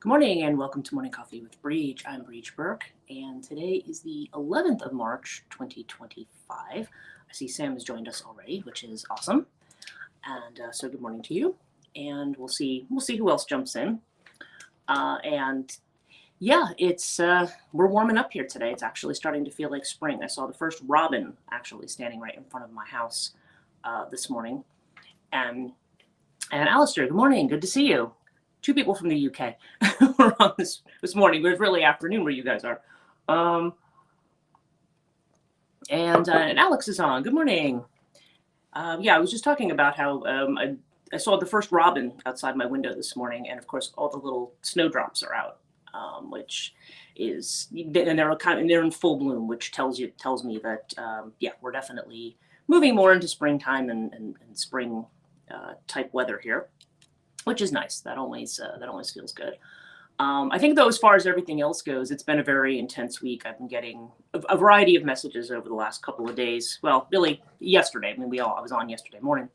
Good morning and welcome to Morning Coffee with Brigid. I'm Brigid Burke, and today is the 11th of March, 2025. I see Sam has joined us already, which is awesome. And so, good morning to you. And we'll see who else jumps in. And yeah, it's we're warming up here today. It's actually starting to feel like spring. I saw the first robin actually standing right in front of my house this morning. And Alistair, good morning. Good to see you. Two people from the UK were on this morning. It was really afternoon where you guys are. And Alex is on. Good morning. Yeah, I was just talking about how I saw the first robin outside my window this morning, and of course all the little snowdrops are out, which is and they're in full bloom, which tells me that yeah, we're definitely moving more into springtime and spring type weather here, which is nice. That always feels good. I think though, as far as everything else goes, it's been a very intense week. I've been getting a variety of messages over the last couple of days. Well, really yesterday. I mean, I was on yesterday morning,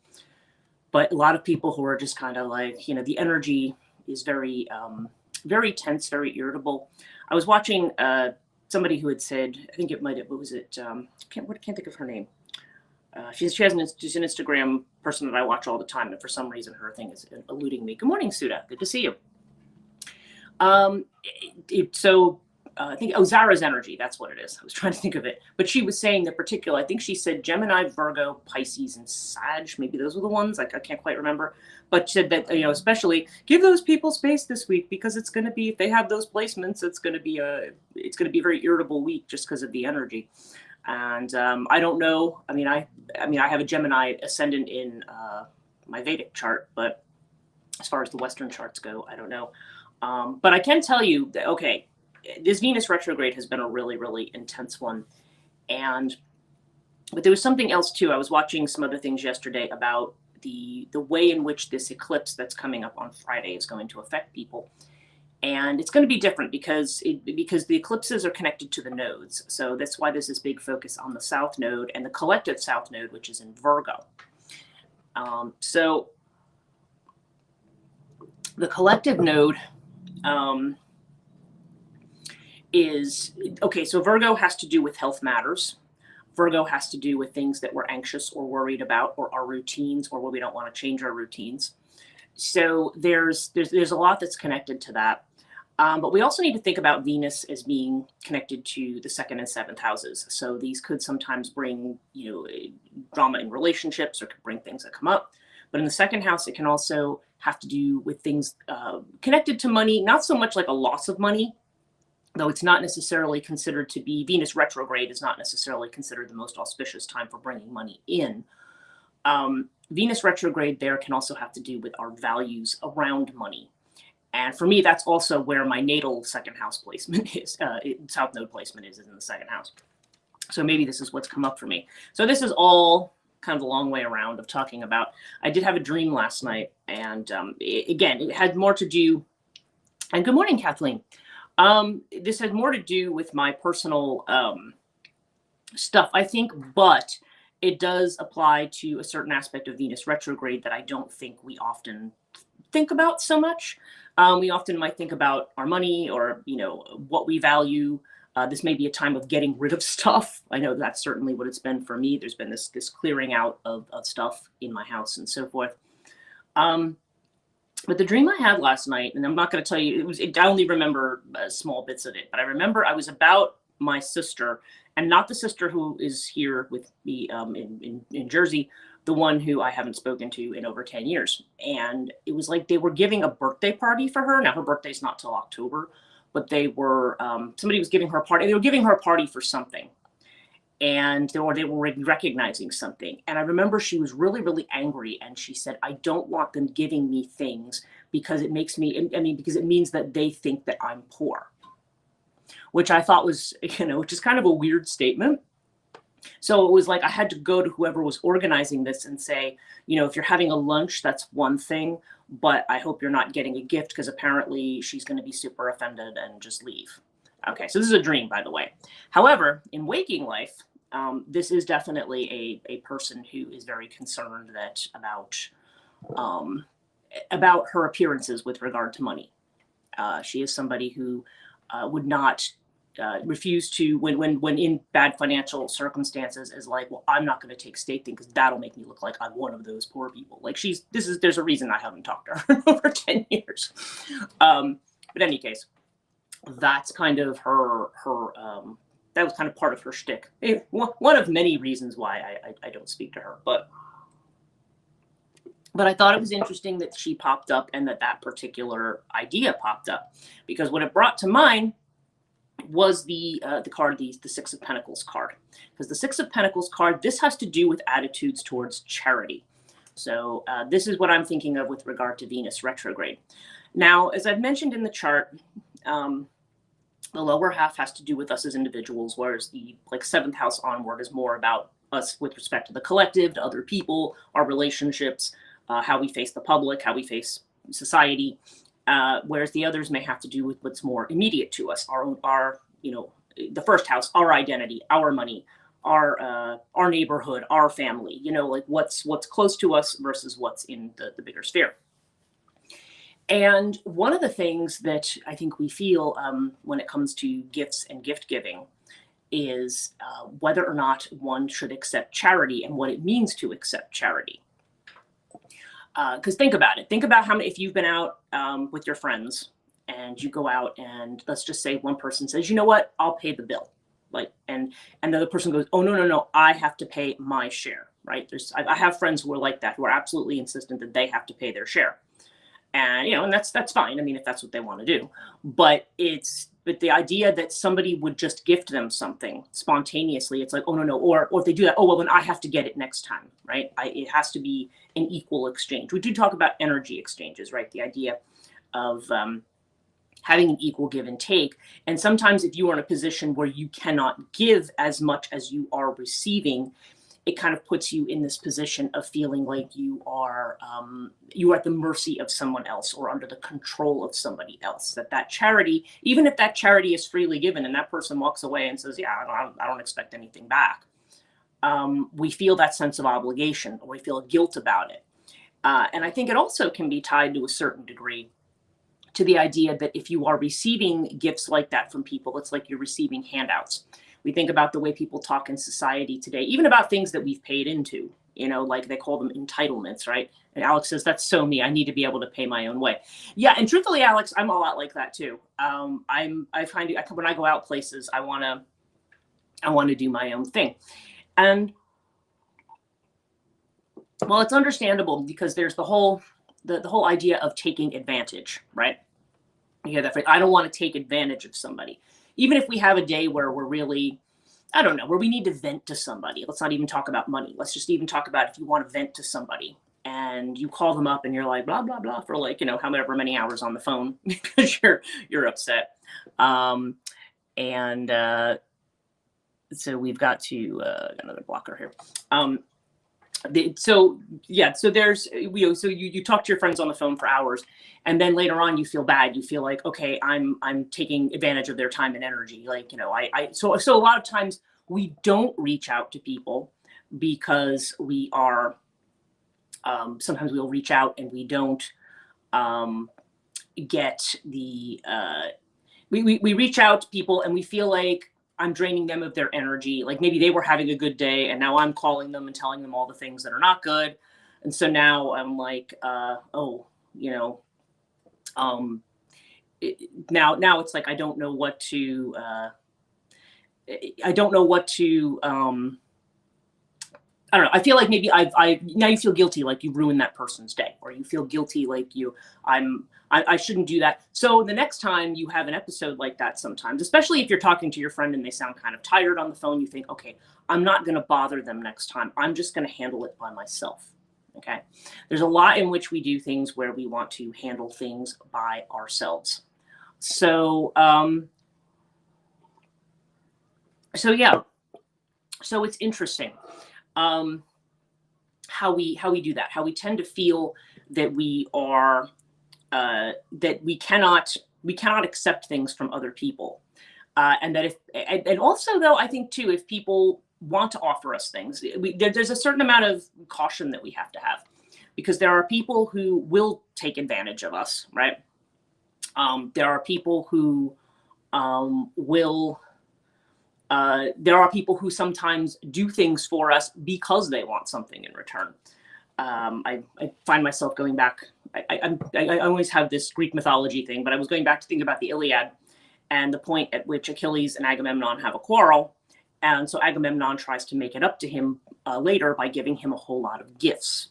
but a lot of people who are just kind of like, the energy is very, very tense, very irritable. I was watching somebody who had said, I think it might have, what was it? Can't think of her name. She's an Instagram person that I watch all the time, and for some reason her thing is eluding me. Good morning, Suda. Good to see you. I think Zara's energy. That's what it is. I was trying to think of it, but she was saying the particular. I think she said Gemini, Virgo, Pisces, and Sag. Maybe those were the ones. I can't quite remember, but she said that especially give those people space this week because it's going to be, if they have those placements, it's going to be a very irritable week just because of the energy. And I don't know. I mean, I have a Gemini ascendant in my Vedic chart, but as far as the Western charts go, I don't know. But I can tell you that, okay, this Venus retrograde has been a really, really intense one. But there was something else too. I was watching some other things yesterday about the way in which this eclipse that's coming up on Friday is going to affect people. And it's going to be different because the eclipses are connected to the nodes. So that's why there's this big focus on the South Node and the collective South Node, which is in Virgo. So the collective node is, okay, so Virgo has to do with health matters. Virgo has to do with things that we're anxious or worried about, or our routines, or where we don't want to change our routines. So there's a lot that's connected to that. But we also need to think about Venus as being connected to the second and seventh houses. So these could sometimes bring, drama in relationships, or could bring things that come up. But in the second house, it can also have to do with things connected to money, not so much like a loss of money, though it's not necessarily considered to be, Venus retrograde is not necessarily considered the most auspicious time for bringing money in. Venus retrograde there can also have to do with our values around money. And for me, that's also where my natal second house placement is, South Node placement is in the second house. So maybe this is what's come up for me. So this is all kind of a long way around of talking about, I did have a dream last night. And again, it had more to do, and good morning, Kathleen. This had more to do with my personal stuff, I think, but it does apply to a certain aspect of Venus retrograde that I don't think we often think about so much. We often might think about our money or, what we value. This may be a time of getting rid of stuff. I know that's certainly what it's been for me. There's been this clearing out of stuff in my house and so forth. But the dream I had last night, and I'm not going to tell you, I only remember small bits of it, but I remember I was about my sister, and not the sister who is here with me in Jersey, the one who I haven't spoken to in over 10 years. And it was like they were giving a birthday party for her. Now, her birthday's not till October, but they were, somebody was giving her a party. They were giving her a party for something. And they were recognizing something. And I remember she was really, really angry. And she said, I don't want them giving me things because it makes me, because it means that they think that I'm poor. Which I thought was, which is kind of a weird statement. So it was like I had to go to whoever was organizing this and say, if you're having a lunch, that's one thing, but I hope you're not getting a gift because apparently she's going to be super offended and just leave. Okay, so this is a dream, by the way. However, in waking life, this is definitely a person who is very concerned about her appearances with regard to money. She is somebody who would not refuse to, when in bad financial circumstances, is like, well, I'm not going to take state thing because that'll make me look like I'm one of those poor people. Like there's a reason I haven't talked to her in over 10 years. But in any case, that's kind of her that was kind of part of her shtick. One of many reasons why I don't speak to her, but I thought it was interesting that she popped up and that particular idea popped up, because what it brought to mind was the card, the Six of Pentacles card. Because the Six of Pentacles card, this has to do with attitudes towards charity. So this is what I'm thinking of with regard to Venus retrograde. Now, as I've mentioned in the chart, the lower half has to do with us as individuals, whereas the seventh house onward is more about us with respect to the collective, to other people, our relationships, how we face the public, how we face society. Whereas the others may have to do with what's more immediate to us, our the first house, our identity, our money, our neighborhood, our family, like what's close to us versus what's in the bigger sphere. And one of the things that I think we feel when it comes to gifts and gift giving is whether or not one should accept charity and what it means to accept charity. Because think about it. Think about how many, if you've been out with your friends and you go out and let's just say one person says, you know what, I'll pay the bill. And the other person goes, oh, no, I have to pay my share, right? I have friends who are like that, who are absolutely insistent that they have to pay their share. And, and that's fine. I mean, if that's what they want to do, but the idea that somebody would just gift them something spontaneously, it's like, oh, no. Or if they do that, oh, well, then I have to get it next time, right? It has to be an equal exchange. We do talk about energy exchanges, right? The idea of having an equal give and take. And sometimes if you are in a position where you cannot give as much as you are receiving, it kind of puts you in this position of feeling like you are at the mercy of someone else or under the control of somebody else. That charity, even if that charity is freely given and that person walks away and says, yeah, I don't expect anything back, we feel that sense of obligation, or we feel guilt about it. And I think it also can be tied to a certain degree to the idea that if you are receiving gifts like that from people, it's like you're receiving handouts. We think about the way people talk in society today, even about things that we've paid into, like they call them entitlements, right? And Alex says, that's so me. I need to be able to pay my own way. Yeah. And truthfully, Alex, I'm a lot like that too. I find when I go out places, I want to do my own thing. And well, it's understandable because there's the whole idea of taking advantage, right? You hear that phrase, I don't want to take advantage of somebody. Even if we have a day where we're really, I don't know, where we need to vent to somebody. Let's not even talk about money. Let's just even talk about if you want to vent to somebody and you call them up and you're like, blah, blah, blah, for however many hours on the phone because you're upset. So we've got to, another blocker here. So there's, so you talk to your friends on the phone for hours and then later on you feel bad. You feel like, okay, I'm taking advantage of their time and energy. So a lot of times we don't reach out to people because we are, sometimes we'll reach out and we don't get the, we reach out to people and we feel like I'm draining them of their energy. Like maybe they were having a good day and now I'm calling them and telling them all the things that are not good. And so now I'm like, now it's like, I don't know what to, I don't know. I feel like maybe now you feel guilty, like you ruined that person's day, or you feel guilty, like I shouldn't do that. So the next time you have an episode like that, sometimes, especially if you're talking to your friend and they sound kind of tired on the phone, you think, okay, I'm not going to bother them next time. I'm just going to handle it by myself. Okay. There's a lot in which we do things where we want to handle things by ourselves. So, yeah. So it's interesting how we do that, how we tend to feel that we are, that we cannot accept things from other people. And that and also though, I think too, if people want to offer us things, there's a certain amount of caution that we have to have, because there are people who will take advantage of us, right? There are people who will. There are people who sometimes do things for us because they want something in return. I find myself going back. I always have this Greek mythology thing, but I was going back to think about the Iliad and the point at which Achilles and Agamemnon have a quarrel. And so Agamemnon tries to make it up to him later by giving him a whole lot of gifts.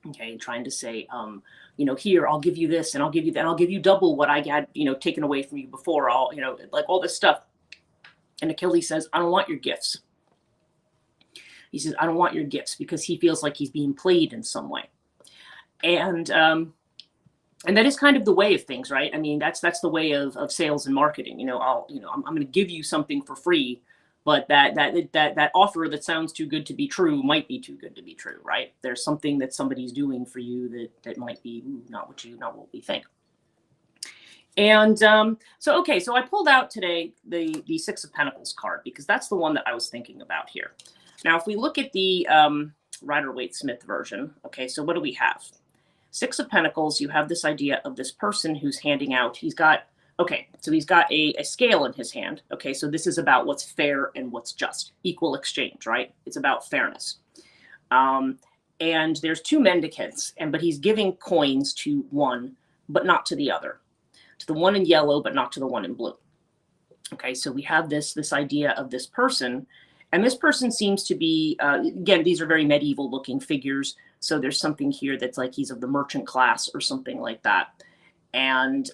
Okay, trying to say, here, I'll give you this and I'll give you that. And I'll give you double what I had, taken away from you before. Like all this stuff. And Achilles says, I don't want your gifts. He says, I don't want your gifts, because he feels like he's being played in some way. And that is kind of the way of things, right? I mean, that's the way of sales and marketing. I'm going to give you something for free, but that offer that sounds too good to be true might be too good to be true, right? There's something that somebody's doing for you that might be not what we think. And so I pulled out today the Six of Pentacles card, because that's the one that I was thinking about here. Now, if we look at the Rider-Waite-Smith version, okay, so what do we have? Six of Pentacles, you have this idea of this person who's handing out, he's got a scale in his hand. Okay, so this is about what's fair and what's just, equal exchange, right? It's about fairness. And there's two mendicants, but he's giving coins to one, but not to the other. To the one in yellow, but not to the one in blue. Okay, so we have this idea of this person, and this person seems to be, again, these are very medieval looking figures. So there's something here that's like he's of the merchant class or something like that. And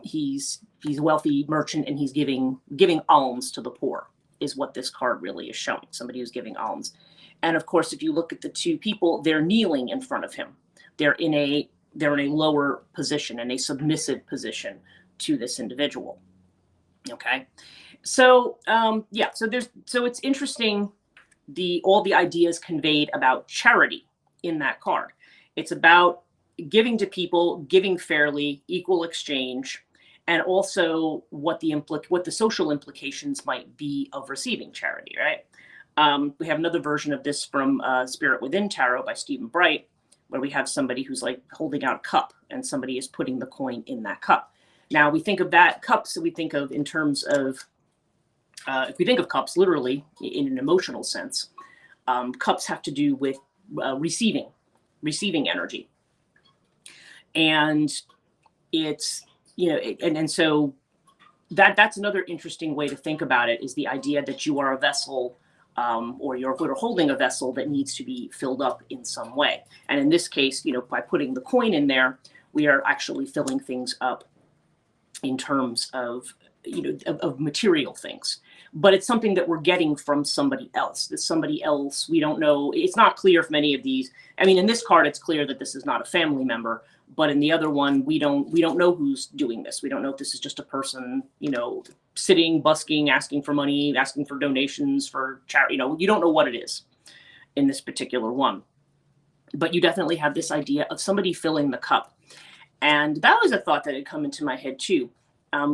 he's a wealthy merchant, and he's giving alms to the poor, is what this card really is showing. Somebody who's giving alms. And of course, if you look at the two people, they're kneeling in front of him. They're in a lower position, in a submissive position to this individual. Okay, so so it's interesting, all the ideas conveyed about charity in that card. It's about giving to people, giving fairly, equal exchange, and also what the social implications might be of receiving charity, right? We have another version of this from Spirit Within Tarot by Stephen Bright, where we have somebody who's like holding out a cup, and somebody is putting the coin in that cup. Now we think of that cup, so we think of in terms of, if we think of cups literally in an emotional sense, cups have to do with receiving energy. And it's, and so that's another interesting way to think about it, is the idea that you are a vessel, or you're holding a vessel that needs to be filled up in some way. And in this case, by putting the coin in there, we are actually filling things up in terms of, of material things. But it's something that we're getting from somebody else. This somebody else, we don't know. It's not clear if many of these, I mean, in this card, it's clear that this is not a family member. But in the other one, we don't know who's doing this. We don't know if this is just a person, sitting, busking, asking for money, asking for donations for charity. You don't know what it is in this particular one. But you definitely have this idea of somebody filling the cup. And that was a thought that had come into my head too.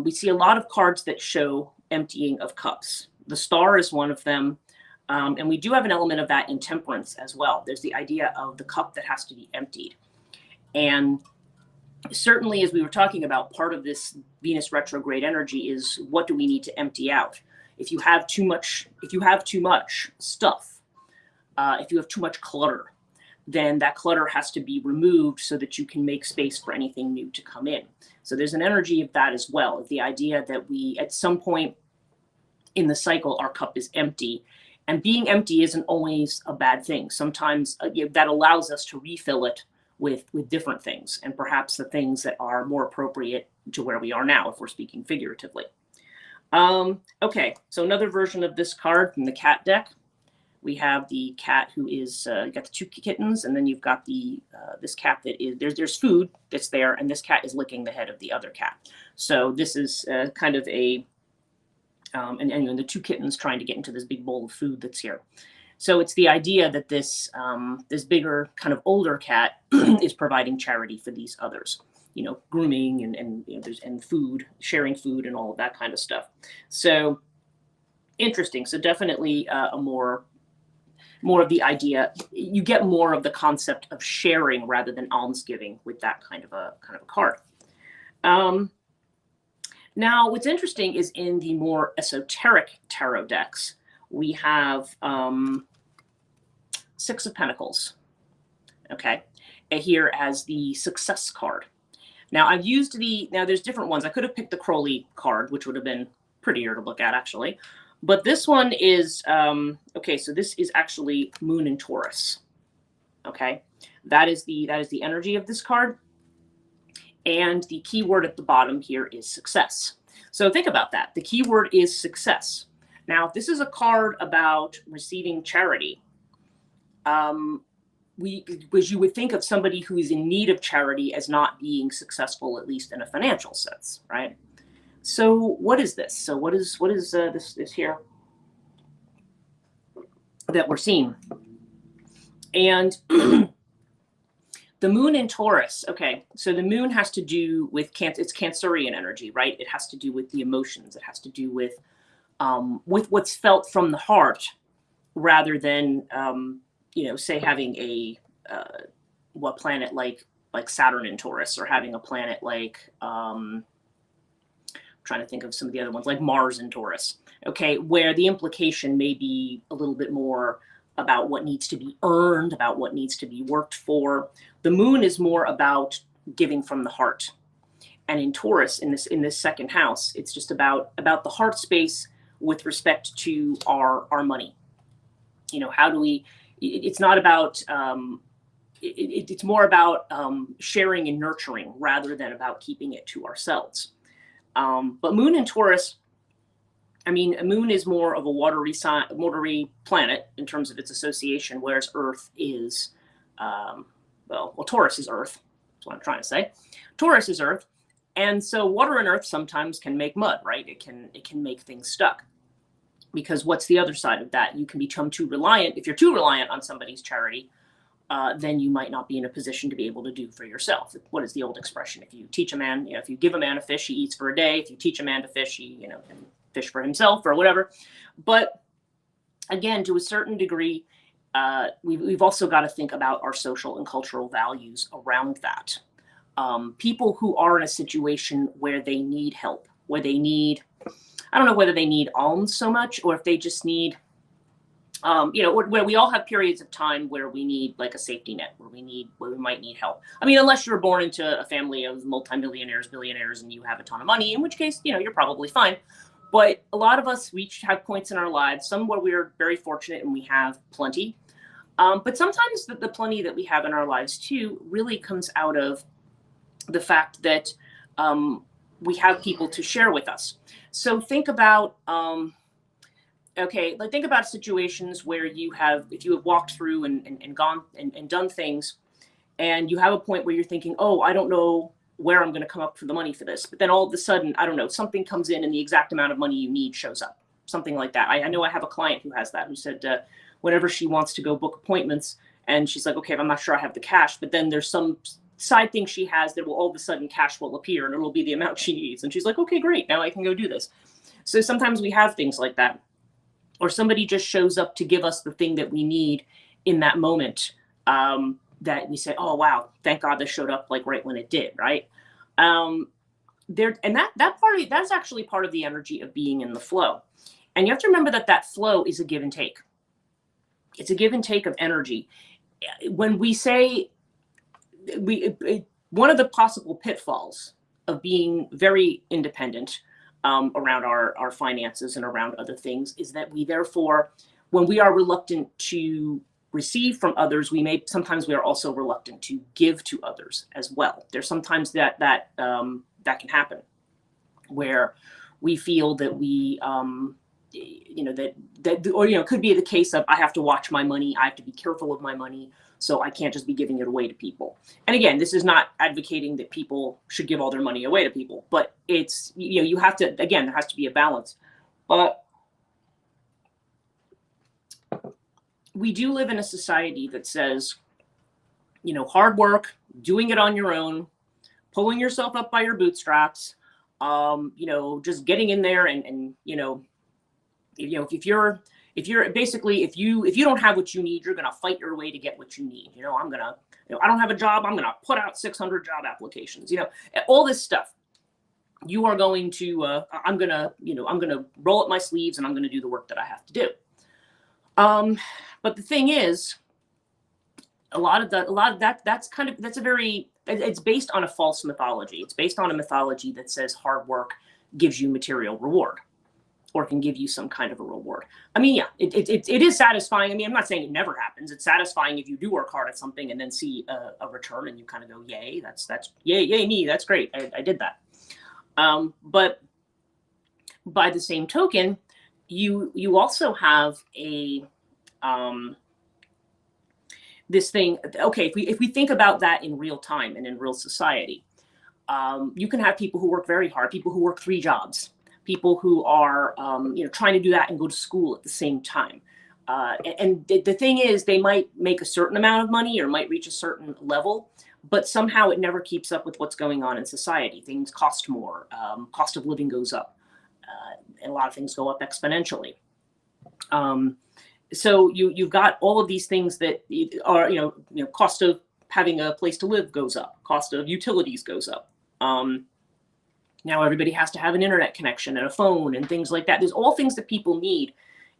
We see a lot of cards that show emptying of cups. The Star is one of them. And we do have an element of that in Temperance as well. There's the idea of the cup that has to be emptied. And certainly, as we were talking about, part of this Venus retrograde energy is, what do we need to empty out? If you have too much stuff, if you have too much clutter, then that clutter has to be removed so that you can make space for anything new to come in. So there's an energy of that as well, of the idea that we, at some point in the cycle, our cup is empty. And being empty isn't always a bad thing. Sometimes that allows us to refill it with different things, and perhaps the things that are more appropriate to where we are now, if we're speaking figuratively. Okay, so another version of this card from the cat deck. We have the cat who is, you got the two kittens, and then you've got the this cat that is, there's food that's there, and this cat is licking the head of the other cat. So this is kind of a, and the two kittens trying to get into this big bowl of food that's here. So it's the idea that this this bigger kind of older cat is providing charity for these others, grooming and food, sharing food and all of that kind of stuff. So interesting. So definitely a more of the idea, you get more of the concept of sharing rather than almsgiving with that kind of a card. Now, what's interesting is in the more esoteric tarot decks, we have Six of Pentacles, okay, here as the success card. Now, I've used now there's different ones. I could have picked the Crowley card, which would have been prettier to look at, actually. But this one is, okay, so this is actually Moon in Taurus, okay? That is the energy of this card. And the key word at the bottom here is success. So think about that. The key word is success. Now, if this is a card about receiving charity, you would think of somebody who is in need of charity as not being successful, at least in a financial sense, right? So what is this? So what is this here that we're seeing? And the moon in Taurus, okay, so the moon has to do with it's Cancerian energy, right? It has to do with the emotions. It has to do with what's felt from the heart, rather than say having a what planet like Saturn in Taurus, or having a planet like I'm trying to think of some of the other ones, like Mars in Taurus, okay, where the implication may be a little bit more about what needs to be earned, about what needs to be worked for. The moon is more about giving from the heart. And in Taurus, in this second house, it's just about the heart space with respect to our money. How do we, it's not about, it's more about sharing and nurturing rather than about keeping it to ourselves. But moon in Taurus, I mean, a moon is more of a watery planet in terms of its association, whereas Earth is, Taurus is Earth. That's what I'm trying to say. Taurus is Earth. And so water and earth sometimes can make mud, right? It can make things stuck. Because what's the other side of that? You can become too reliant. If you're too reliant on somebody's charity, then you might not be in a position to be able to do for yourself. What is the old expression? If you teach a man, if you give a man a fish, he eats for a day. If you teach a man to fish, he, can fish for himself or whatever. But again, to a certain degree, we've also got to think about our social and cultural values around that. People who are in a situation where they need help, where they need, I don't know whether they need alms so much, or if they just need, where we all have periods of time where we need like a safety net, where we might need help. I mean, unless you're born into a family of multimillionaires, billionaires, and you have a ton of money, in which case, you're probably fine. But a lot of us, we have points in our lives, some where we're very fortunate and we have plenty. But sometimes the plenty that we have in our lives too really comes out of the fact that we have people to share with us. So think about, think about situations where if you have walked through and gone and done things, and you have a point where you're thinking, oh, I don't know where I'm going to come up for the money for this. But then all of a sudden, I don't know, something comes in and the exact amount of money you need shows up, something like that. I know I have a client who has that, who said whenever she wants to go book appointments, and she's like, okay, I'm not sure I have the cash, but then there's some side thing she has that will all of a sudden cash will appear and it will be the amount she needs. And she's like, okay, great, now I can go do this. So sometimes we have things like that, or somebody just shows up to give us the thing that we need in that moment, that we say, oh, wow, thank God this showed up like right when it did, right? That's actually part of the energy of being in the flow. And you have to remember that flow is a give and take. It's a give and take of energy. When we say, one of the possible pitfalls of being very independent around our finances and around other things is that we therefore, when we are reluctant to receive from others, sometimes we are also reluctant to give to others as well. There's sometimes that can happen, where we feel that we it could be the case of, I have to watch my money, I have to be careful of my money, so I can't just be giving it away to people. And again, this is not advocating that people should give all their money away to people, but it's, you have to, again, there has to be a balance. But we do live in a society that says, hard work, doing it on your own, pulling yourself up by your bootstraps, just getting in there and if you don't have what you need, you're going to fight your way to get what you need. I don't have a job, I'm going to put out 600 job applications, all this stuff. you are going to, I'm going to, I'm going to roll up my sleeves and I'm going to do the work that I have to do. But the thing is, a lot of that, that's a very, it's based on a false mythology. It's based on a mythology that says hard work gives you material reward, or can give you some kind of a reward. I mean, yeah, it is satisfying. I mean, I'm not saying it never happens. It's satisfying if you do work hard at something and then see a return and you kind of go, yay, that's yay me, that's great, I did that. But by the same token, you also have a this thing. Okay, if we think about that in real time and in real society, you can have people who work very hard, people who work 3 jobs, people who are trying to do that and go to school at the same time. And the thing is, they might make a certain amount of money or might reach a certain level, but somehow it never keeps up with what's going on in society. Things cost more, cost of living goes up, and a lot of things go up exponentially. So you've got all of these things that are, cost of having a place to live goes up, cost of utilities goes up. Now everybody has to have an internet connection and a phone and things like that. There's all things that people need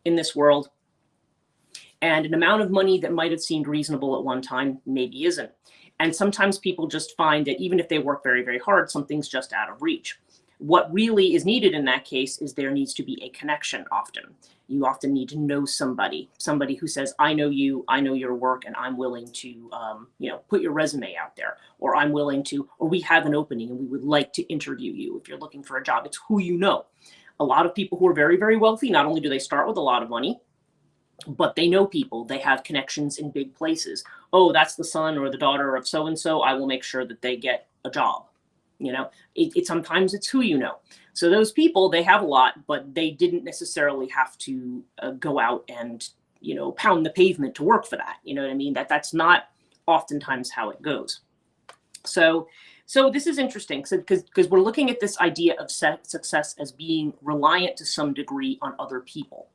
in this world. And an amount of money that might have seemed reasonable at one time maybe isn't. And sometimes people just find that even if they work very, very hard, something's just out of reach. What really is needed in that case is there needs to be a connection often. You often need to know somebody who says, I know you, I know your work, and I'm willing to, put your resume out there, or I'm willing to, or we have an opening and we would like to interview you if you're looking for a job. It's who you know. A lot of people who are very, very wealthy, not only do they start with a lot of money, but they know people, they have connections in big places. Oh, that's the son or the daughter of so-and-so. I will make sure that they get a job. Sometimes it's who you know. So those people, they have a lot, but they didn't necessarily have to go out and, pound the pavement to work for that. You know what I mean? That's not oftentimes how it goes. So this is interesting because we're looking at this idea of success as being reliant to some degree on other people.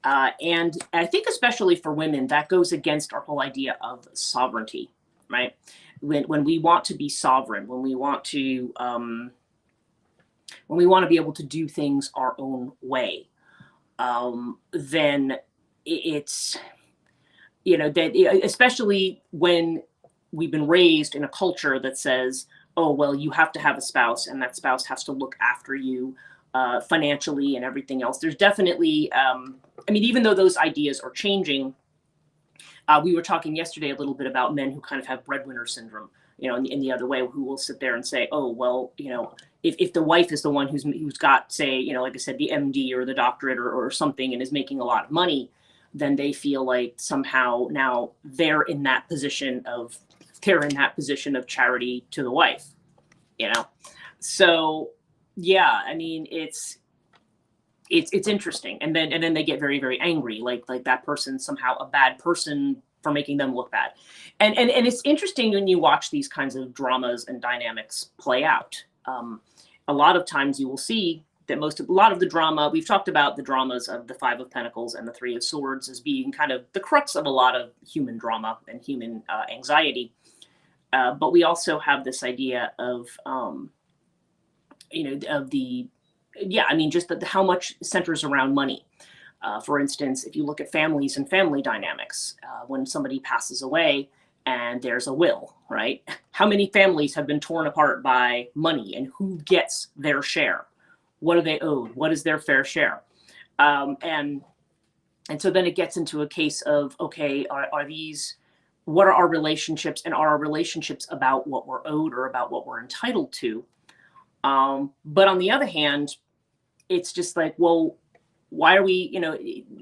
And I think especially for women, that goes against our whole idea of sovereignty, right? When we want to be sovereign, when we want to be able to do things our own way, then it's, that especially when we've been raised in a culture that says, oh, well, you have to have a spouse and that spouse has to look after you financially and everything else. There's definitely, even though those ideas are changing, we were talking yesterday a little bit about men who kind of have breadwinner syndrome, in the other way, who will sit there and say, oh, well, if the wife is the one who's got, say, like I said, the MD or the doctorate or something and is making a lot of money, then they feel like somehow now they're in that position of charity to the wife, So, yeah, it's interesting. And then they get very, very angry, like that person's somehow a bad person for making them look bad. And it's interesting when you watch these kinds of dramas and dynamics play out. A lot of times you will see that a lot of the drama, we've talked about the dramas of the 5 of Pentacles and the 3 of Swords as being kind of the crux of a lot of human drama and human anxiety. But we also have this idea of, just how much centers around money. For instance, if you look at families and family dynamics, when somebody passes away and there's a will, right? How many families have been torn apart by money and who gets their share? What are they owed? What is their fair share? And so then it gets into a case of, okay, what are our relationships, and are our relationships about what we're owed or about what we're entitled to? But on the other hand, it's just like, well, why are we,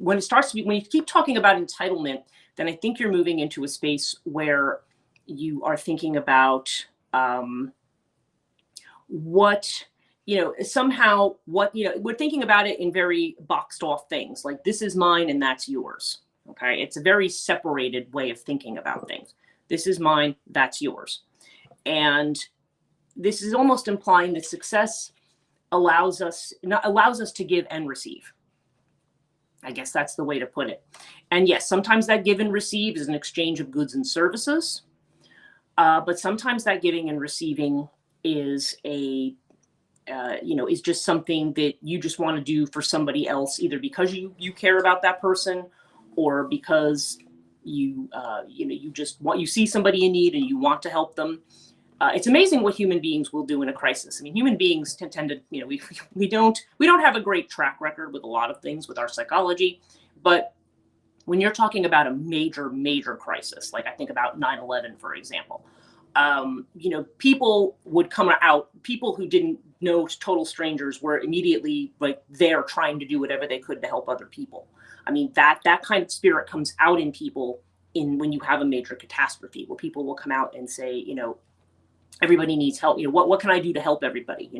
when you keep talking about entitlement, then I think you're moving into a space where you are thinking about we're thinking about it in very boxed off things, like this is mine and that's yours. Okay. It's a very separated way of thinking about things. This is mine, that's yours. And this is almost implying that success allows us to give and receive. I guess that's the way to put it. And yes, sometimes that give and receive is an exchange of goods and services. But sometimes that giving and receiving is is just something that you just want to do for somebody else, either because you care about that person, or because you just want, you see somebody in need and you want to help them. It's amazing what human beings will do in a crisis. I mean, human beings tend to, we don't have a great track record with a lot of things with our psychology, but when you're talking about a major crisis, like I think about 9/11, for example, people would come out, people who didn't know, total strangers, were immediately like there trying to do whatever they could to help other people. I mean, that kind of spirit comes out in people when you have a major catastrophe, where people will come out and say, everybody needs help. What can I do to help everybody?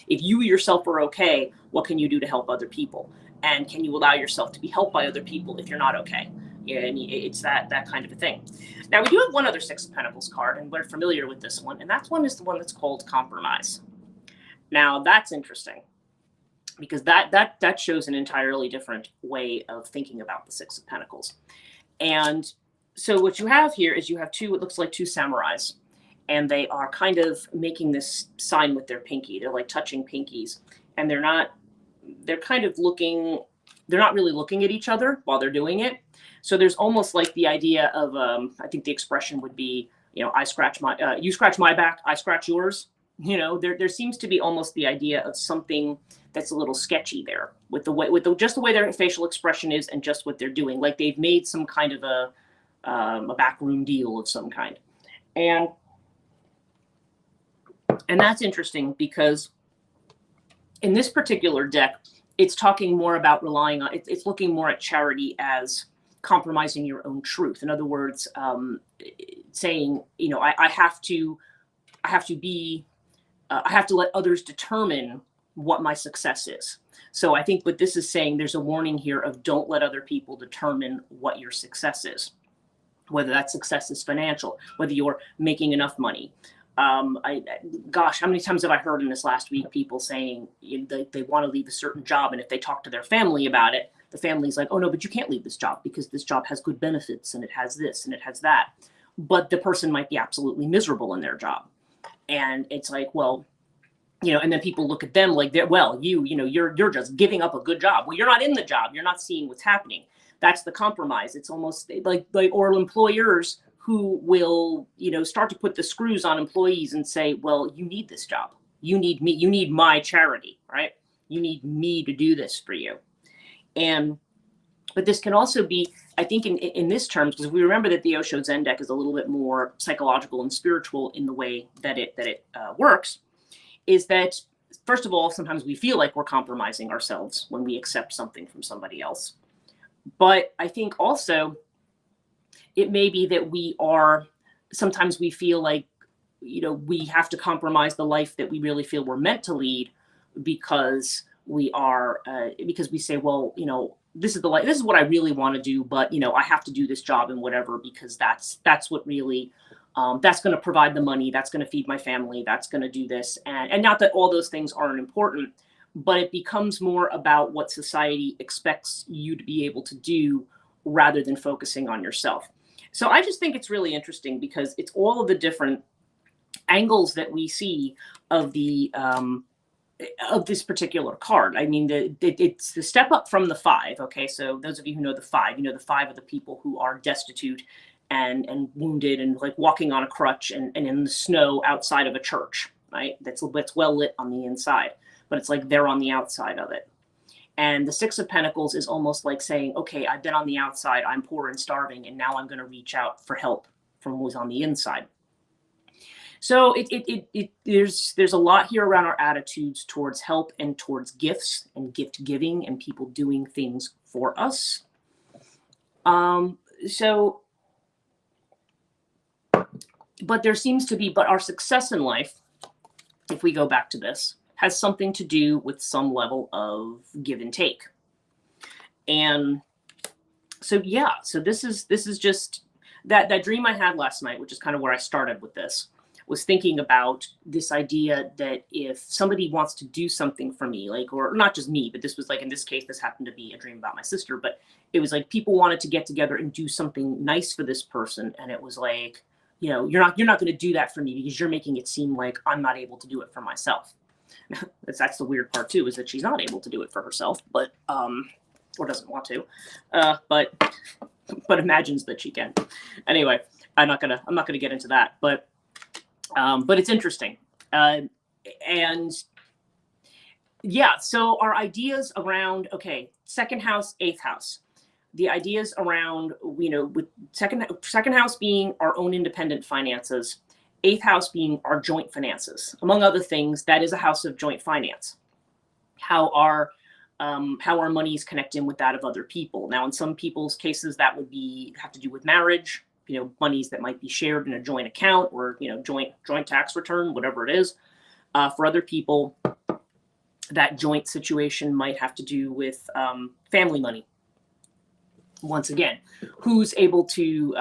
If you yourself are okay, what can you do to help other people? And can you allow yourself to be helped by other people if you're not okay? And it's that kind of a thing. Now, we do have one other Six of Pentacles card, and we're familiar with this one, and that one is the one that's called Compromise. Now, that's interesting, because that shows an entirely different way of thinking about the Six of Pentacles. And so what you have here is you have it looks like two samurais, and they are kind of making this sign with their pinky. They're like touching pinkies, and they're not really looking at each other while they're doing it. So there's almost like the idea of, I think the expression would be, you scratch my back, I scratch yours. There seems to be almost the idea of something that's a little sketchy there with just the way their facial expression is, and just what they're doing. Like they've made some kind of a backroom deal of some kind. And that's interesting, because in this particular deck, it's talking more about relying on, it's looking more at charity as compromising your own truth. In other words, saying, I have to let others determine what my success is. So I think what this is saying, there's a warning here of don't let other people determine what your success is, whether that success is financial, whether you're making enough money. Gosh, how many times have I heard in this last week people saying they want to leave a certain job, and if they talk to their family about it, the family's like, oh no, but you can't leave this job because this job has good benefits and it has this and it has that. But the person might be absolutely miserable in their job. And it's like, well, and then people look at them like, you're just giving up a good job. Well, you're not in the job. You're not seeing what's happening. That's the compromise. It's almost like or employers who will, start to put the screws on employees and say, well, you need this job. You need me. You need my charity, right? You need me to do this for you. But this can also be, I think in this terms, because we remember that the Osho Zen deck is a little bit more psychological and spiritual in the way that it works, is that, first of all, sometimes we feel like we're compromising ourselves when we accept something from somebody else. But I think also it may be that sometimes we feel like, we have to compromise the life that we really feel we're meant to lead, because we say, well, this is the life, this is what I really want to do, but I have to do this job and whatever, because that's what really, that's going to provide the money, that's going to feed my family, that's going to do this. And not that all those things aren't important, but it becomes more about what society expects you to be able to do rather than focusing on yourself. So I just think it's really interesting, because it's all of the different angles that we see of of this particular card. I mean, it's the step up from the 5. Okay, so those of you who know the 5, the 5 are the people who are destitute and wounded and like walking on a crutch and in the snow outside of a church, right? That's well lit on the inside, but it's like they're on the outside of it. And the 6 of Pentacles is almost like saying, okay, I've been on the outside, I'm poor and starving, and now I'm going to reach out for help from who's on the inside. So there's a lot here around our attitudes towards help and towards gifts and gift giving and people doing things for us. But there seems to be, but our success in life, if we go back to this, has something to do with some level of give and take. And so, yeah, so this is just that dream I had last night, which is kind of where I started with this, was thinking about this idea that if somebody wants to do something for me, like, or not just me, but this was like, in this case, this happened to be a dream about my sister, but it was like people wanted to get together and do something nice for this person. And it was like, you're not going to do that for me because you're making it seem like I'm not able to do it for myself. That's the weird part too, is that she's not able to do it for herself, but or doesn't want to, but imagines that she can. Anyway, I'm not gonna get into that, but it's interesting, and yeah. So our ideas around, okay, second house, eighth house, the ideas around, with second house being our own independent finances, eighth house being our joint finances, among other things. That is a house of joint finance. How our monies connect in with that of other people. Now, in some people's cases, that would have to do with marriage. Monies that might be shared in a joint account, or joint tax return, whatever it is. For other people, that joint situation might have to do with family money. Once again, who's able to,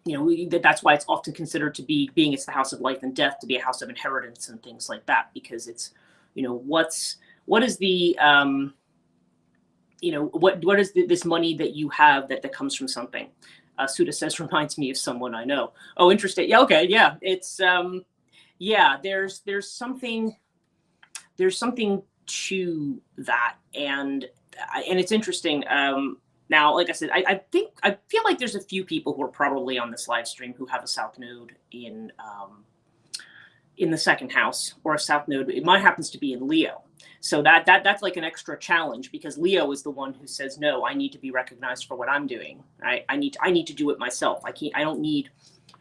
that's why it's often considered to be, being it's the house of life and death, to be a house of inheritance and things like that, because it's, what is the, what is this money that you have that comes from something? Suda says, reminds me of someone I know. Oh, interesting. Yeah. Okay. Yeah. It's, yeah, there's something to that. And it's interesting. Now, like I said, I feel like there's a few people who are probably on this live stream who have a South Node in the second house, or a South Node. Mine happens to be in Leo. So that's like an extra challenge, because Leo is the one who says, no, I need to be recognized for what I'm doing. I need to do it myself. I don't need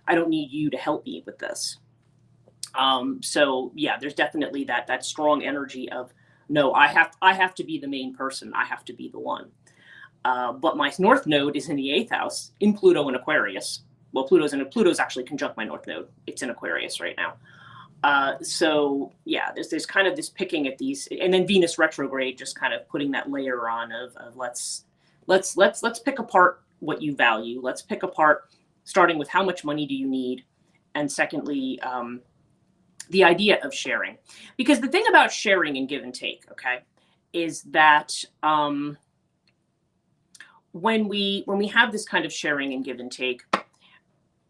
you to help me with this. So yeah, there's definitely that strong energy of, no, I have to be the main person. I have to be the one. But my North Node is in the eighth house, in Pluto and Aquarius. Well, Pluto's actually conjunct my North Node. It's in Aquarius right now. So yeah, there's kind of this picking at these, and then Venus retrograde just kind of putting that layer on of let's pick apart what you value. Let's pick apart, starting with how much money do you need, and secondly, the idea of sharing. Because the thing about sharing and give and take, okay, is that when we have this kind of sharing and give and take,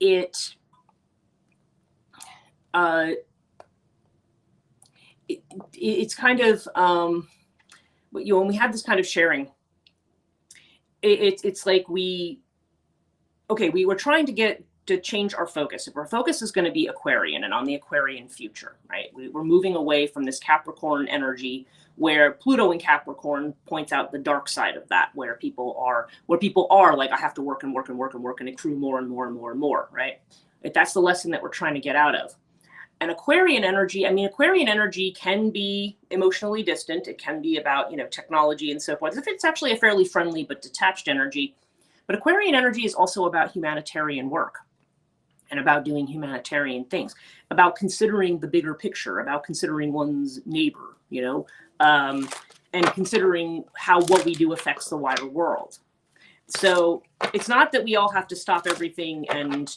it's kind of, when we have this kind of sharing, it's like we were trying to change our focus. If our focus is going to be Aquarian and on the Aquarian future, right? We're moving away from this Capricorn energy, where Pluto in Capricorn points out the dark side of that, where people are like, I have to work and work and work and work and accrue more and more and more and more, right? That's the lesson that we're trying to get out of. And Aquarian energy can be emotionally distant. It can be about, technology and so forth. If it's actually a fairly friendly but detached energy. But Aquarian energy is also about humanitarian work, and about doing humanitarian things, about considering the bigger picture, about considering one's neighbor, and considering how what we do affects the wider world. So it's not that we all have to stop everything and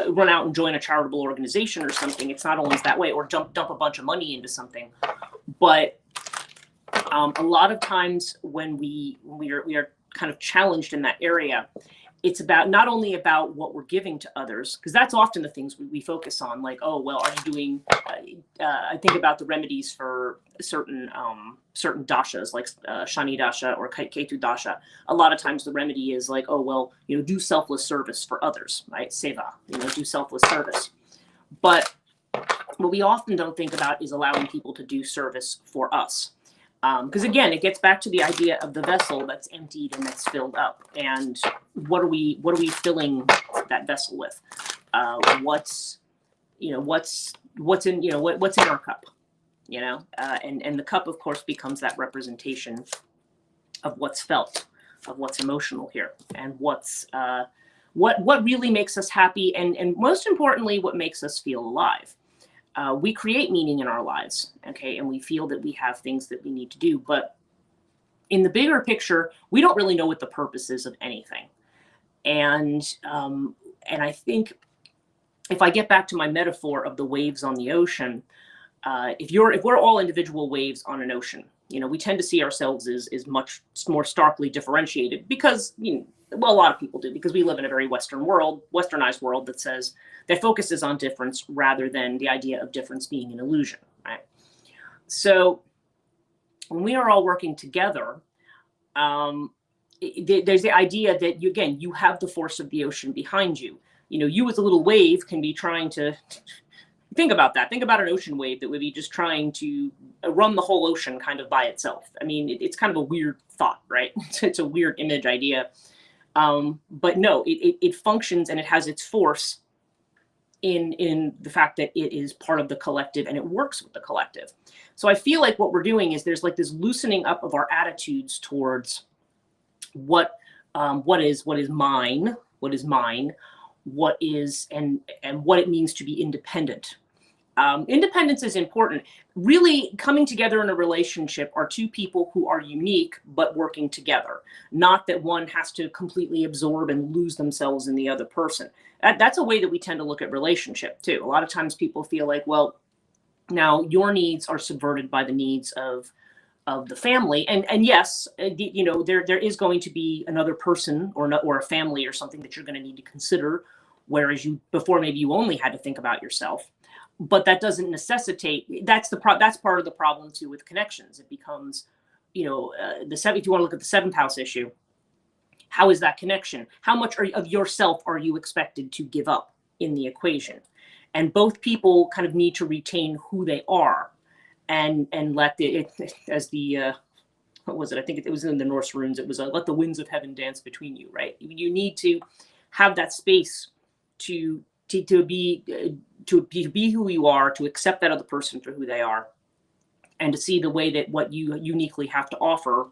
run out and join a charitable organization or something. It's not always that way, or dump a bunch of money into something. But a lot of times when we are kind of challenged in that area, it's about not only about what we're giving to others, because that's often the things we focus on, like, oh, well, are you doing, I think about the remedies for certain dashas, like Shani dasha or Ketu dasha. A lot of times the remedy is like, oh, well, do selfless service for others, right? Seva, do selfless service. But what we often don't think about is allowing people to do service for us. Because again, it gets back to the idea of the vessel that's emptied and that's filled up, and what are we filling that vessel with? What's in our cup? And the cup, of course, becomes that representation of what's felt, of what's emotional here, and what really makes us happy, and most importantly, what makes us feel alive. We create meaning in our lives, okay, and we feel that we have things that we need to do, but in the bigger picture, we don't really know what the purpose is of anything. And I think if I get back to my metaphor of the waves on the ocean, if we're all individual waves on an ocean, We tend to see ourselves as much more starkly differentiated because, well, a lot of people do, because we live in a very westernized world that focuses on difference rather than the idea of difference being an illusion, right? So when we are all working together, there's the idea that you have the force of the ocean behind you. You as a little wave can be trying to think about that. Think about an ocean wave that would be just trying to run the whole ocean kind of by itself. I mean, it's kind of a weird thought, right? It's a weird image idea. But no, it functions and it has its force in the fact that it is part of the collective and it works with the collective. So I feel like what we're doing is there's like this loosening up of our attitudes towards what is mine, what is and what it means to be independent. Independence is important. Really, coming together in a relationship are two people who are unique but working together. Not that one has to completely absorb and lose themselves in the other person. That's a way that we tend to look at relationship too. A lot of times people feel like, well, now your needs are subverted by the needs of the family, and yes, there is going to be another person or a family or something that you're going to need to consider, whereas before maybe you only had to think about yourself. But that doesn't necessitate. That's part of the problem too with connections. It becomes, if you want to look at the seventh house issue, how is that connection? How much of yourself are you expected to give up in the equation? And both people kind of need to retain who they are, and let what was it? I think it was in the Norse runes. It was let the winds of heaven dance between you, right? You need to have that space to be who you are, to accept that other person for who they are, and to see the way that what you uniquely have to offer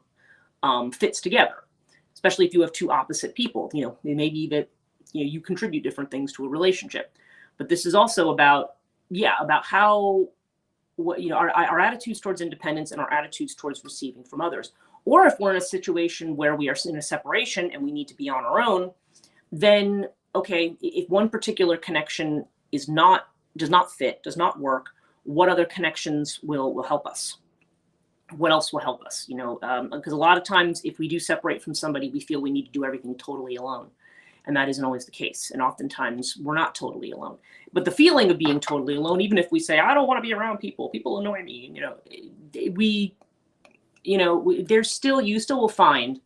fits together. Especially if you have two opposite people, it may be that you contribute different things to a relationship. But this is also about how our attitudes towards independence and our attitudes towards receiving from others. Or if we're in a situation where we are in a separation and we need to be on our own, then okay, if one particular connection does not fit, does not work, what other connections will help us? What else will help us? Because a lot of times if we do separate from somebody, we feel we need to do everything totally alone. And that isn't always the case. And oftentimes we're not totally alone. But the feeling of being totally alone, even if we say, I don't want to be around people annoy me, you still will find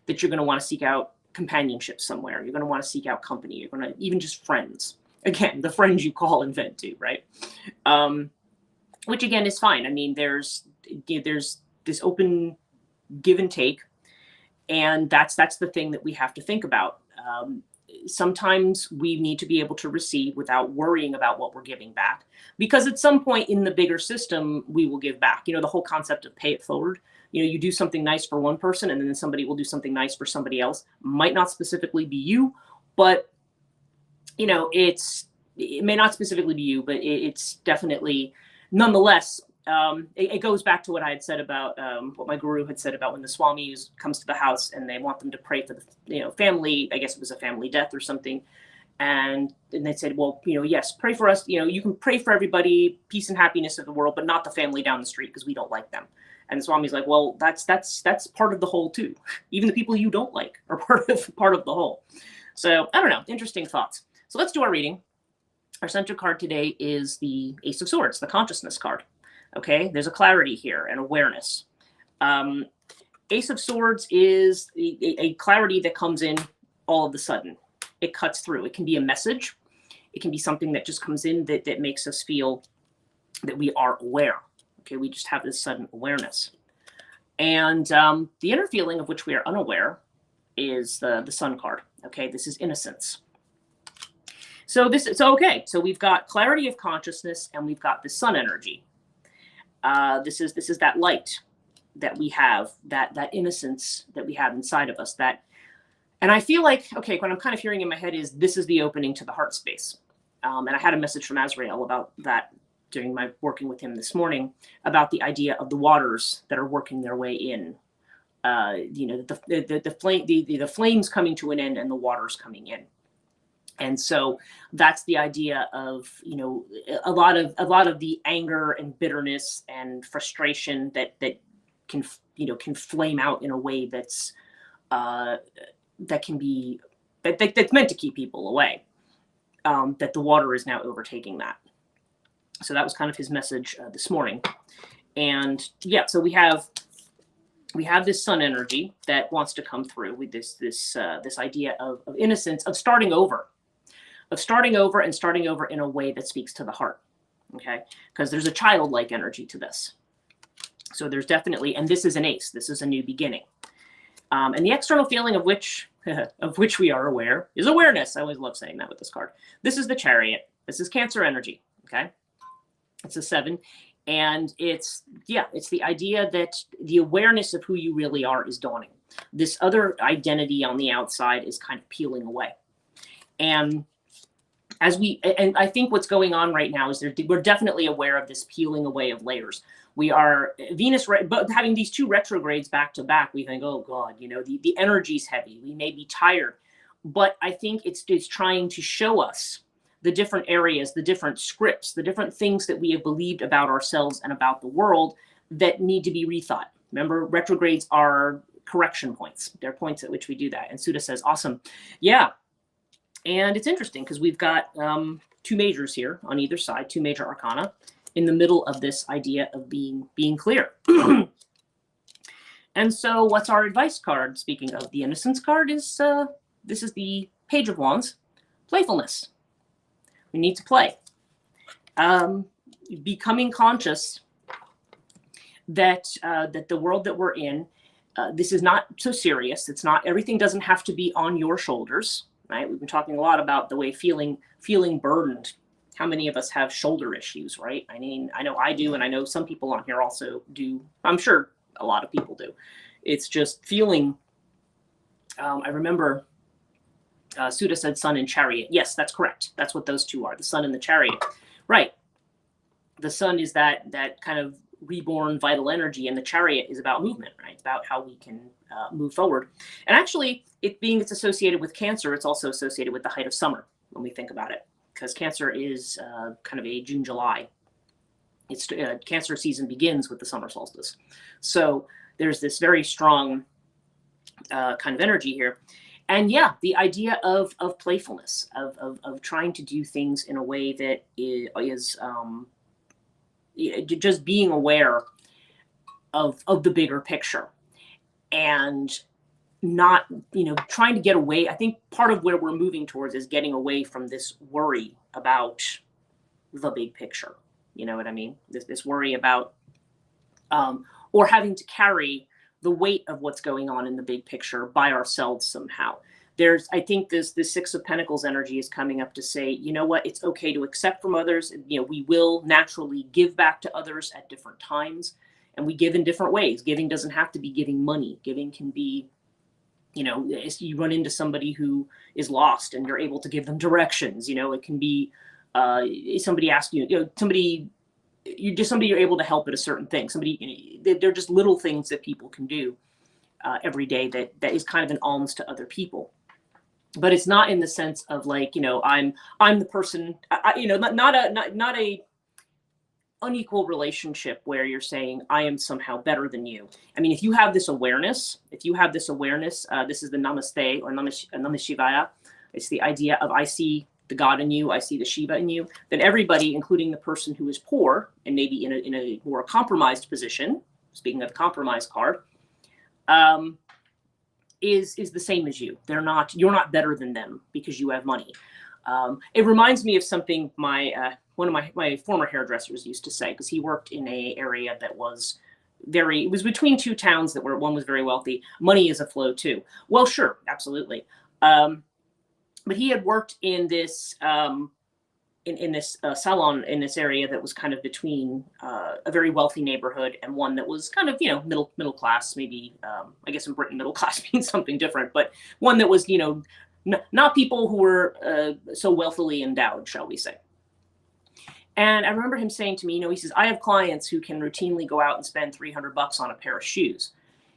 that you're going to want to seek out companionship somewhere. You're going to want to seek out company. You're going to even just friends. Again, the friends you call and vent to, right? Which again is fine. I mean, there's this open give and take, and that's the thing that we have to think about. Sometimes we need to be able to receive without worrying about what we're giving back, because at some point in the bigger system, we will give back. The whole concept of pay it forward. You do something nice for one person and then somebody will do something nice for somebody else. Might not specifically be you, but it may not specifically be you, but it's definitely nonetheless. It goes back to what I had said about what my guru had said about when the Swami comes to the house and they want them to pray for the family. I guess it was a family death or something. And they said, well, yes, pray for us. You can pray for everybody, peace and happiness of the world, but not the family down the street because we don't like them. And the Swami's like, well, that's part of the whole too. Even the people you don't like are part of the whole. So I don't know. Interesting thoughts. So let's do our reading. Our center card today is the Ace of Swords, the consciousness card. Okay, there's a clarity here and awareness. Ace of Swords is a clarity that comes in all of a sudden. It cuts through. It can be a message. It can be something that just comes in that makes us feel that we are aware. Okay, we just have this sudden awareness. And the inner feeling of which we are unaware is the Sun card. Okay, this is innocence. So we've got clarity of consciousness and we've got the sun energy. This is that light that we have, that innocence that we have inside of us. And I feel like, okay, what I'm kind of hearing in my head is this is the opening to the heart space. And I had a message from Azrael about that during my working with him this morning, about the idea of the waters that are working their way in. The flames coming to an end and the waters coming in. And so that's the idea of, a lot of the anger and bitterness and frustration that can flame out in a way that's that's meant to keep people away. That the water is now overtaking that. So that was kind of his message this morning. And yeah, so we have this sun energy that wants to come through with this idea of innocence, of starting over and starting over in a way that speaks to the heart. Okay, because there's a childlike energy to this. So there's definitely, and this is an ace. This is a new beginning. And the external feeling of which we are aware is awareness. I always love saying that with this card. This is the Chariot. This is Cancer energy. Okay, it's a 7. And it's the idea that the awareness of who you really are is dawning. This other identity on the outside is kind of peeling away. And I think what's going on right now is we're definitely aware of this peeling away of layers. We are but having these 2 retrogrades back to back, we think, oh God, the energy's heavy. We may be tired, but I think it's trying to show us the different areas, the different scripts, the different things that we have believed about ourselves and about the world that need to be rethought. Remember, retrogrades are correction points. They're points at which we do that. And Sudha says, awesome. Yeah. And it's interesting because we've got 2 majors here on either side, 2 major arcana in the middle of this idea of being clear. And so what's our advice card? Speaking of the innocence card, is this is the Page of Wands, playfulness. We need to play. Becoming conscious that the world that we're in, this is not so serious. It's not, everything doesn't have to be on your shoulders, right? We've been talking a lot about the way feeling burdened. How many of us have shoulder issues, right? I mean, I know I do, and I know some people on here also do. I'm sure a lot of people do. It's just feeling, I remember Sudha said sun and chariot. Yes, that's correct. That's what those 2 are, the sun and the chariot. Right. The sun is that kind of reborn vital energy, and the chariot is about movement, right? It's about how we can move forward. And actually, it's associated with Cancer, it's also associated with the height of summer when we think about it, because Cancer is kind of a June, July. It's Cancer season begins with the summer solstice. So there's this very strong kind of energy here. And yeah, the idea of playfulness, of trying to do things in a way that is just being aware of the bigger picture, and not, trying to get away. I think part of where we're moving towards is getting away from this worry about the big picture. You know what I mean? This worry about, or having to carry the weight of what's going on in the big picture by ourselves somehow. I think this 6 of Pentacles energy is coming up to say, you know what, it's okay to accept from others. We will naturally give back to others at different times, and we give in different ways. Giving doesn't have to be giving money. Giving can be, you run into somebody who is lost and you're able to give them directions. It can be somebody asks you, somebody you're able to help at a certain thing. They're just little things that people can do every day that is kind of an alms to other people. But it's not in the sense of like, I'm the person, not a unequal relationship where you're saying I am somehow better than you. I mean, if you have this awareness, this is the Namaste or Namah Shivaya. It's the idea of I see the God in you, I see the Shiva in you, then everybody, including the person who is poor and maybe in a more compromised position, speaking of the compromise card, is the same as you. You're not better than them because you have money. It reminds me of something one of my former hairdressers used to say, because he worked in a area that was it was between 2 towns that one was very wealthy. Money is a flow too. Well, sure, absolutely. But he had worked in this in this salon in this area that was kind of between a very wealthy neighborhood and one that was kind of middle class. Maybe I guess in Britain middle class means something different, but one that was not people who were so wealthily endowed, shall we say. And I remember him saying to me, he says, I have clients who can routinely go out and spend $300 on a pair of shoes.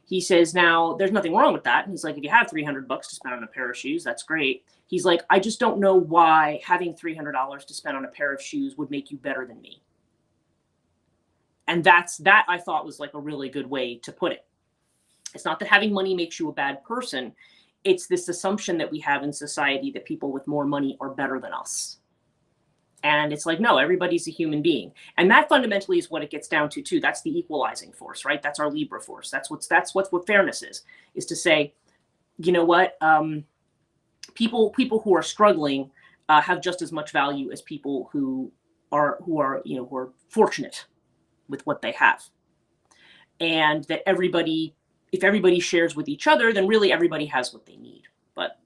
He says, now there's nothing wrong with that. And he's like, if you have $300 to spend on a pair of shoes, that's great. He's like, I just don't know why having $300 to spend on a pair of shoes would make you better than me. And that I thought was like a really good way to put it. It's not that having money makes you a bad person. It's this assumption that we have in society that people with more money are better than us. And it's like, no, everybody's a human being. And that fundamentally is what it gets down to too. That's the equalizing force, right? That's our Libra force. That's what fairness is to say, you know what? People who are struggling have just as much value as people who are fortunate with what they have. And that if everybody shares with each other, then really everybody has what they need. But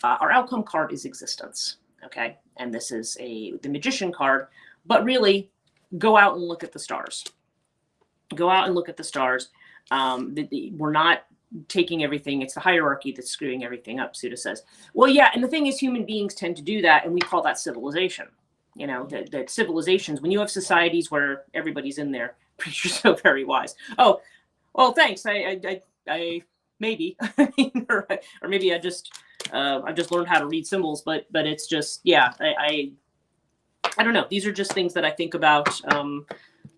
our outcome card is existence. Okay. And this is the magician card, but really go out and look at the stars. Go out and look at the stars. We're not taking everything. It's the hierarchy that's screwing everything up, Suda says. Well, yeah. And the thing is, human beings tend to do that. And we call that civilization. You know, that civilizations, when you have societies where everybody's in there, preacher's so very wise. Oh, well, thanks. I maybe, or maybe I've just learned how to read symbols, but it's just, yeah, I don't know. These are just things that I think about,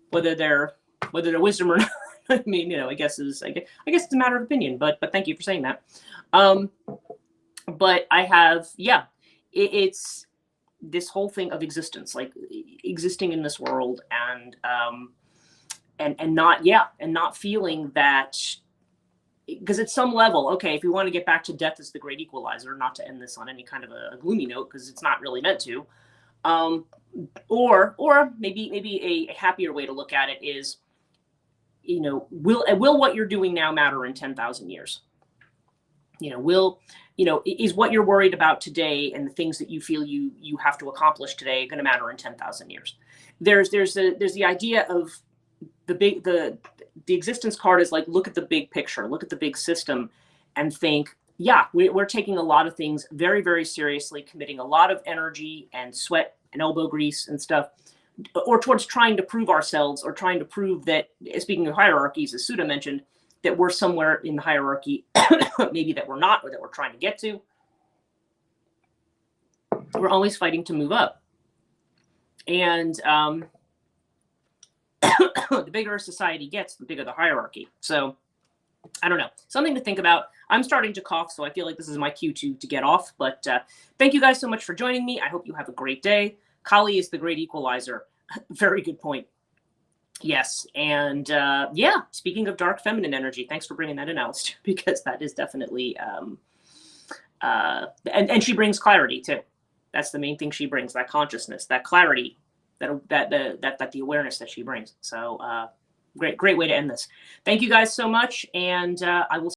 whether they're wisdom or not. I mean, you know, I guess it's a matter of opinion, but thank you for saying that. But I have, yeah, it's this whole thing of existence, like existing in this world and not feeling that, because at some level, okay, if we want to get back to death as the great equalizer, not to end this on any kind of a gloomy note, because it's not really meant to, or maybe a happier way to look at it is, you know, will what you're doing now matter in 10,000 years? You know, is what you're worried about today and the things that you feel you have to accomplish today going to matter in 10,000 years? There's the idea of the existence card is like, look at the big picture, look at the big system and think, yeah, we're taking a lot of things very, very seriously, committing a lot of energy and sweat and elbow grease and stuff, or towards trying to prove ourselves, or trying to prove that, speaking of hierarchies, as Suda mentioned, that we're somewhere in the hierarchy, maybe that we're not, or that we're trying to get to. We're always fighting to move up. And the bigger society gets, the bigger the hierarchy. So I don't know, something to think about. I'm starting to cough, so I feel like this is my cue to get off. But thank you guys so much for joining me. I hope you have a great day. Kali is the great equalizer. Very good point. Yes. And yeah, speaking of dark feminine energy, thanks for bringing that in, Alice, because that is definitely, and she brings clarity too. That's the main thing she brings, that consciousness, that clarity, that the awareness that she brings. So great way to end this. Thank you guys so much. And I will